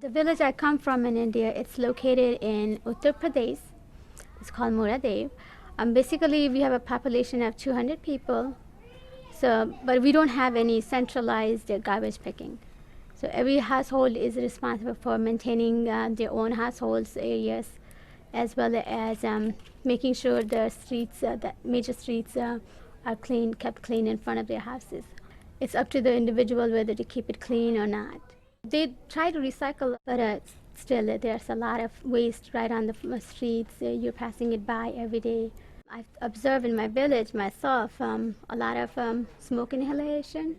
The village I come from in India, it's located in Uttar Pradesh. It's called Muradev. Basically, we have a population of 200 people. So, but we don't have any centralized garbage picking. So every household is responsible for maintaining their own households areas, as well as making sure the streets, the major streets, are clean, kept clean in front of their houses. It's up to the individual whether to keep it clean or not. They try to recycle, but still there's a lot of waste right on the streets. You're passing it by every day. I've observed in my village myself a lot of smoke inhalation,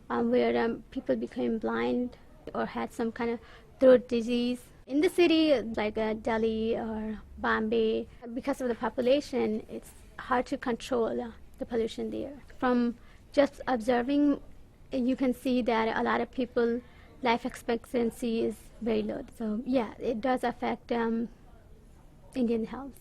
where people became blind or had some kind of throat disease. In the city, like Delhi or Bombay, because of the population, it's hard to control the pollution there. From just observing, you can see that a lot of people, life expectancy is very low. So yeah, it does affect Indian health.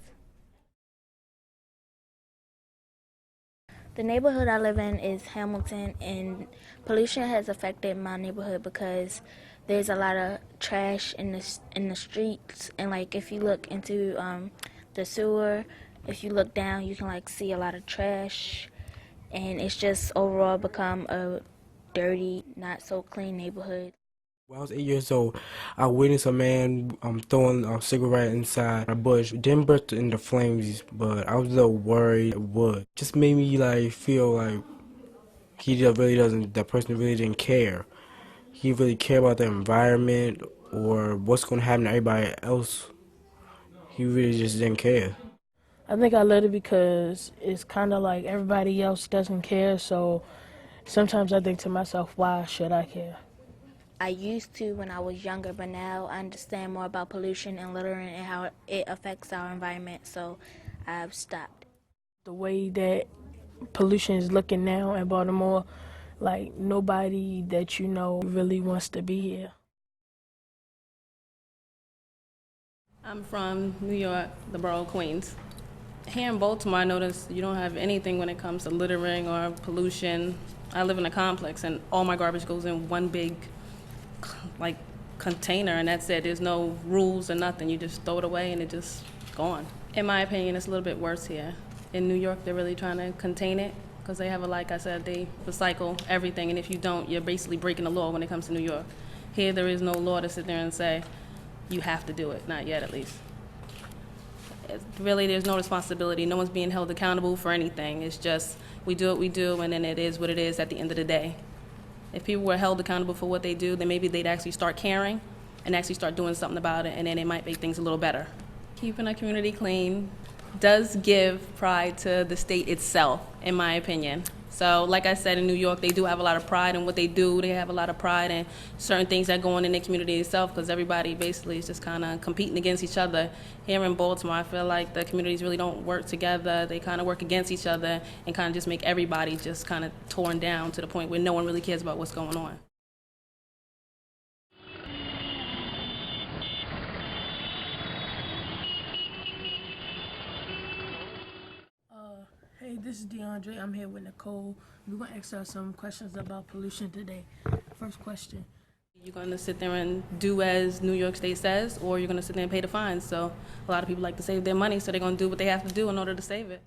The neighborhood I live in is Hamilton, and pollution has affected my neighborhood because there's a lot of trash in the streets, and like if you look into the sewer, if you look down, you can like see a lot of trash, and it's just overall become a dirty, not so clean neighborhood. When I was 8 years old, I witnessed a man throwing a cigarette inside a bush. It didn't burst into flames, but I was a little worried it would. Just made me like feel like that person really didn't care. He didn't really care about the environment or what's going to happen to everybody else. He really just didn't care. I think I let it because it's kind of like everybody else doesn't care, so sometimes I think to myself, why should I care? I used to when I was younger, but now I understand more about pollution and littering and how it affects our environment, so I've stopped. The way that pollution is looking now in Baltimore, like nobody that you know really wants to be here. I'm from New York, the borough of Queens. Here in Baltimore, I noticed you don't have anything when it comes to littering or pollution. I live in a complex, and all my garbage goes in one big like container, and that's it. There's no rules or nothing. You just throw it away and it just gone. In my opinion, it's a little bit worse here. In New York, they're really trying to contain it because they have like I said, they recycle everything, and if you don't, you're basically breaking the law when it comes to New York. Here, there is no law to sit there and say, you have to do it, not yet at least. Really, there's no responsibility. No one's being held accountable for anything. It's just, we do what we do, and then it is what it is at the end of the day. If people were held accountable for what they do, then maybe they'd actually start caring and actually start doing something about it, and then it might make things a little better. Keeping a community clean does give pride to the state itself, in my opinion. So like I said, in New York, they do have a lot of pride in what they do. They have a lot of pride in certain things that go on in their community itself, because everybody basically is just kind of competing against each other. Here in Baltimore, I feel like the communities really don't work together. They kind of work against each other and kind of just make everybody just kind of torn down to the point where no one really cares about what's going on. Hey, this is DeAndre. I'm here with Nicole. We're going to ask her some questions about pollution today. First question. You're going to sit there and do as New York State says, or you're going to sit there and pay the fines. So a lot of people like to save their money, so they're going to do what they have to do in order to save it.